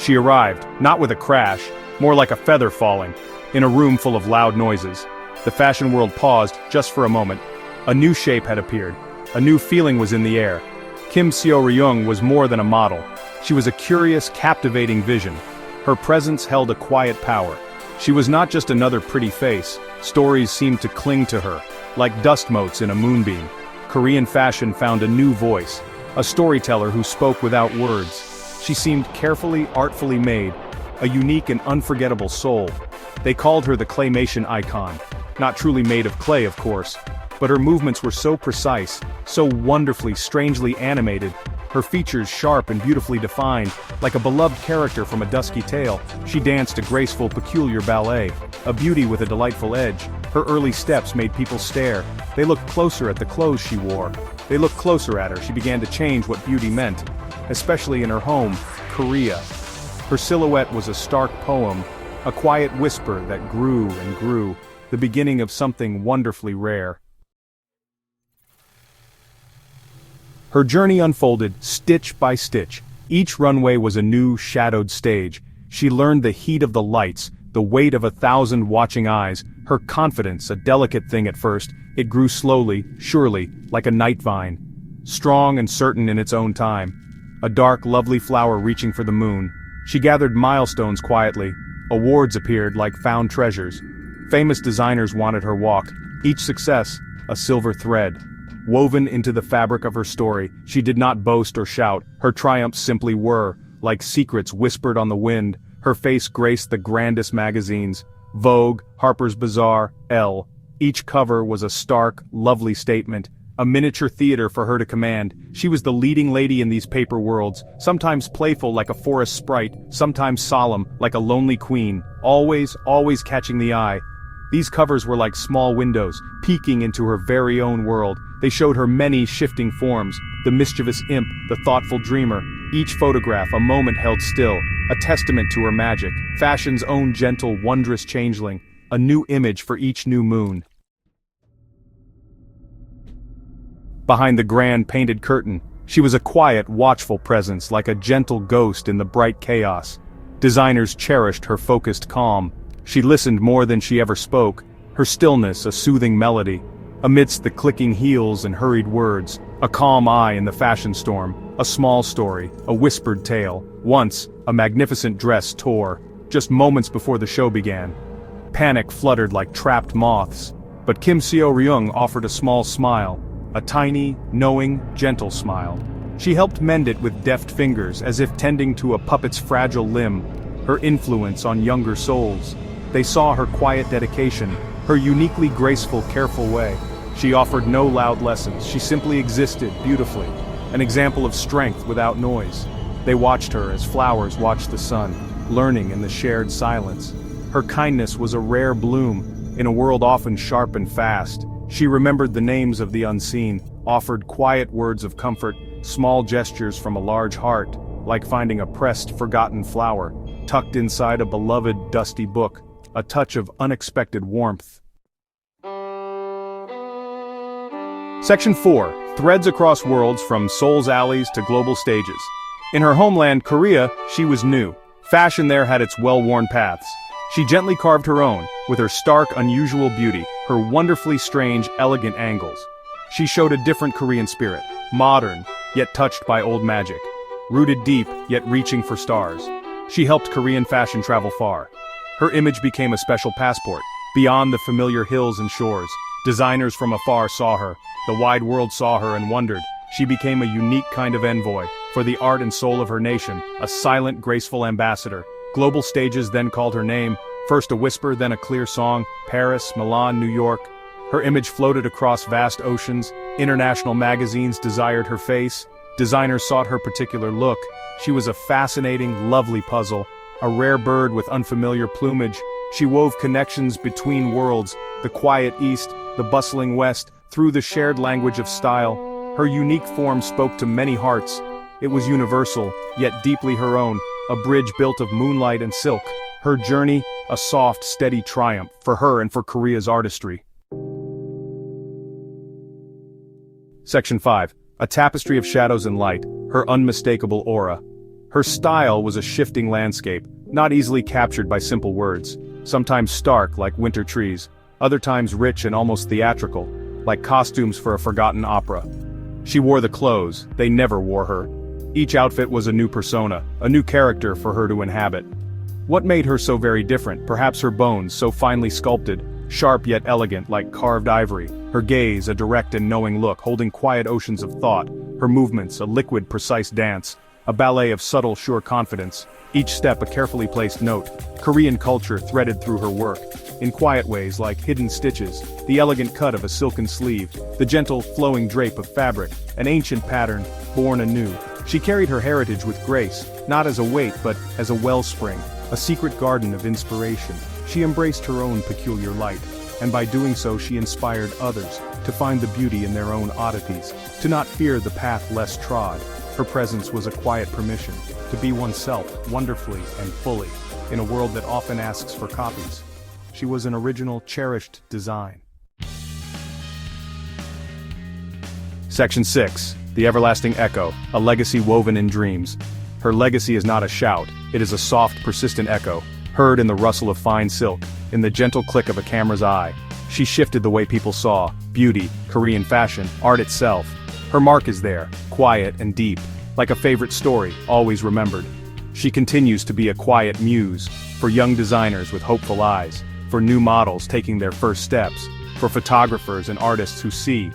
She arrived, not with a crash, more like a feather falling, in a room full of loud noises. The fashion world paused, just for a moment. A new shape had appeared. A new feeling was in the air. Kim Seo-ryung was more than a model. She was a curious, captivating vision. Her presence held a quiet power. She was not just another pretty face. Stories seemed to cling to her, like dust motes in a moonbeam. Korean fashion found a new voice, a storyteller who spoke without words. She seemed carefully, artfully made, a unique and unforgettable soul. They called her the claymation icon. Not truly made of clay, of course, but her movements were so precise, so wonderfully, strangely animated, her features sharp and beautifully defined, like a beloved character from a dusky tale. She danced a graceful, peculiar ballet, a beauty with a delightful edge. Her early steps made people stare. They looked closer at the clothes she wore. They looked closer at her. She began to change what beauty meant, especially in her home, Korea. Her silhouette was a stark poem, a quiet whisper that grew and grew, the beginning of something wonderfully rare. Her journey unfolded, stitch by stitch. Each runway was a new, shadowed stage. She learned the heat of the lights, the weight of 1,000 watching eyes. Her confidence, a delicate thing at first, it grew slowly, surely, like a night vine. Strong and certain in its own time. A dark, lovely flower reaching for the moon. She gathered milestones quietly. Awards appeared like found treasures. Famous designers wanted her walk. Each success, a silver thread. Woven into the fabric of her story, she did not boast or shout. Her triumphs simply were, like secrets whispered on the wind. Her face graced the grandest magazines. Vogue, Harper's Bazaar, Elle. Each cover was a stark, lovely statement. A miniature theater for her to command. She was the leading lady in these paper worlds, sometimes playful like a forest sprite, sometimes solemn, like a lonely queen, always catching the eye. These covers were like small windows, peeking into her very own world. They showed her many shifting forms, the mischievous imp, the thoughtful dreamer. Each photograph a moment held still, a testament to her magic, fashion's own gentle, wondrous changeling, a new image for each new moon. Behind the grand painted curtain, she was a quiet, watchful presence like a gentle ghost in the bright chaos. Designers cherished her focused calm. She listened more than she ever spoke, her stillness a soothing melody. Amidst the clicking heels and hurried words, a calm eye in the fashion storm, a small story, a whispered tale. Once, a magnificent dress tore, just moments before the show began. Panic fluttered like trapped moths, but Kim Seo-ryung offered a small smile, a tiny, knowing, gentle smile. She helped mend it with deft fingers as if tending to a puppet's fragile limb, her influence on younger souls. They saw her quiet dedication, her uniquely graceful, careful way. She offered no loud lessons, she simply existed beautifully, an example of strength without noise. They watched her as flowers watch the sun, learning in the shared silence. Her kindness was a rare bloom, in a world often sharp and fast. She remembered the names of the unseen, offered quiet words of comfort, small gestures from a large heart, like finding a pressed, forgotten flower, tucked inside a beloved, dusty book, a touch of unexpected warmth. Section 4. Threads across worlds from Seoul's alleys to global stages. In her homeland, Korea, she was new. Fashion there had its well-worn paths. She gently carved her own, with her stark, unusual beauty, her wonderfully strange, elegant angles. She showed a different Korean spirit, modern, yet touched by old magic. Rooted deep, yet reaching for stars. She helped Korean fashion travel far. Her image became a special passport, beyond the familiar hills and shores. Designers from afar saw her. The wide world saw her and wondered. She became a unique kind of envoy, for the art and soul of her nation, a silent, graceful ambassador. Global stages then called her name, first a whisper, then a clear song. Paris, Milan, New York. Her image floated across vast oceans. International magazines desired her face. Designers sought her particular look. She was a fascinating, lovely puzzle, a rare bird with unfamiliar plumage. She wove connections between worlds, the quiet East, the bustling West, through the shared language of style. Her unique form spoke to many hearts. It was universal, yet deeply her own, a bridge built of moonlight and silk. Her journey, a soft, steady triumph, for her and for Korea's artistry. Section 5. A tapestry of shadows and light, her unmistakable aura. Her style was a shifting landscape, not easily captured by simple words, sometimes stark like winter trees, other times rich and almost theatrical, like costumes for a forgotten opera. She wore the clothes, they never wore her. Each outfit was a new persona, a new character for her to inhabit. What made her so very different? Perhaps her bones, so finely sculpted, sharp yet elegant like carved ivory, her gaze a direct and knowing look holding quiet oceans of thought, her movements a liquid precise dance, a ballet of subtle sure confidence, each step a carefully placed note, Korean culture threaded through her work, in quiet ways like hidden stitches, the elegant cut of a silken sleeve, the gentle flowing drape of fabric, an ancient pattern, born anew. She carried her heritage with grace, not as a weight but as a wellspring, a secret garden of inspiration. She embraced her own peculiar light, and by doing so she inspired others to find the beauty in their own oddities, to not fear the path less trod. Her presence was a quiet permission to be oneself wonderfully and fully, in a world that often asks for copies. She was an original, cherished design. Section 6. The Everlasting Echo, a legacy woven in dreams. Her legacy is not a shout, it is a soft, persistent echo, heard in the rustle of fine silk, in the gentle click of a camera's eye. She shifted the way people saw beauty, Korean fashion, art itself. Her mark is there, quiet and deep, like a favorite story, always remembered. She continues to be a quiet muse, for young designers with hopeful eyes, for new models taking their first steps, for photographers and artists who see.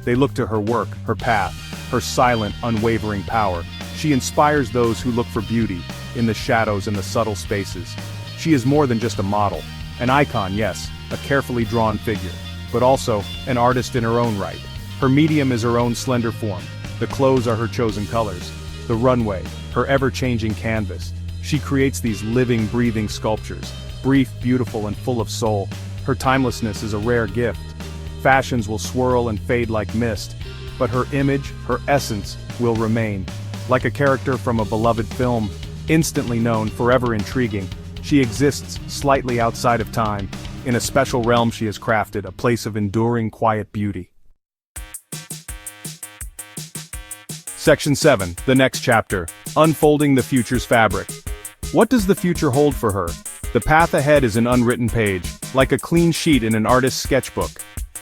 They look to her work, her path, her silent, unwavering power. She inspires those who look for beauty, in the shadows and the subtle spaces. She is more than just a model, an icon, yes, a carefully drawn figure, but also an artist in her own right. Her medium is her own slender form, the clothes are her chosen colors, the runway, her ever-changing canvas. She creates these living, breathing sculptures, brief, beautiful, and full of soul. Her timelessness is a rare gift. Fashions will swirl and fade like mist, but her image, her essence, will remain. Like a character from a beloved film, instantly known, forever intriguing, she exists slightly outside of time, in a special realm she has crafted, a place of enduring quiet beauty. Section 7, the next chapter, unfolding the future's fabric. What does the future hold for her? The path ahead is an unwritten page, like a clean sheet in an artist's sketchbook.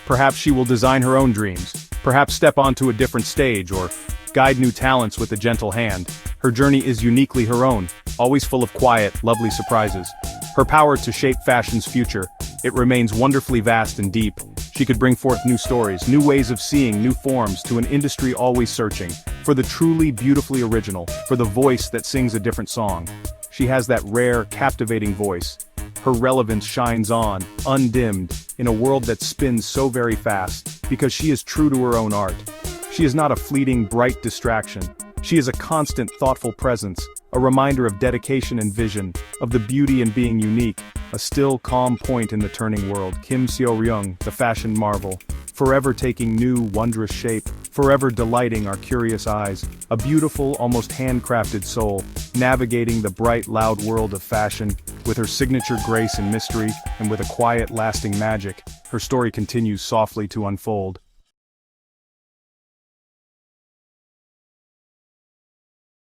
Perhaps she will design her own dreams, perhaps step onto a different stage, or guide new talents with a gentle hand. Her journey is uniquely her own, always full of quiet, lovely surprises. Her power to shape fashion's future, it remains wonderfully vast and deep. She could bring forth new stories, new ways of seeing, new forms to an industry always searching for the truly beautifully original, for the voice that sings a different song. She has that rare, captivating voice. Her relevance shines on, undimmed, in a world that spins so very fast, because she is true to her own art. She is not a fleeting, bright distraction. She is a constant, thoughtful presence, a reminder of dedication and vision, of the beauty in being unique, a still, calm point in the turning world. Kim Seo-ryung, the fashion marvel, forever taking new, wondrous shape, forever delighting our curious eyes, a beautiful, almost handcrafted soul, navigating the bright, loud world of fashion, with her signature grace and mystery, and with a quiet, lasting magic. Her story continues softly to unfold.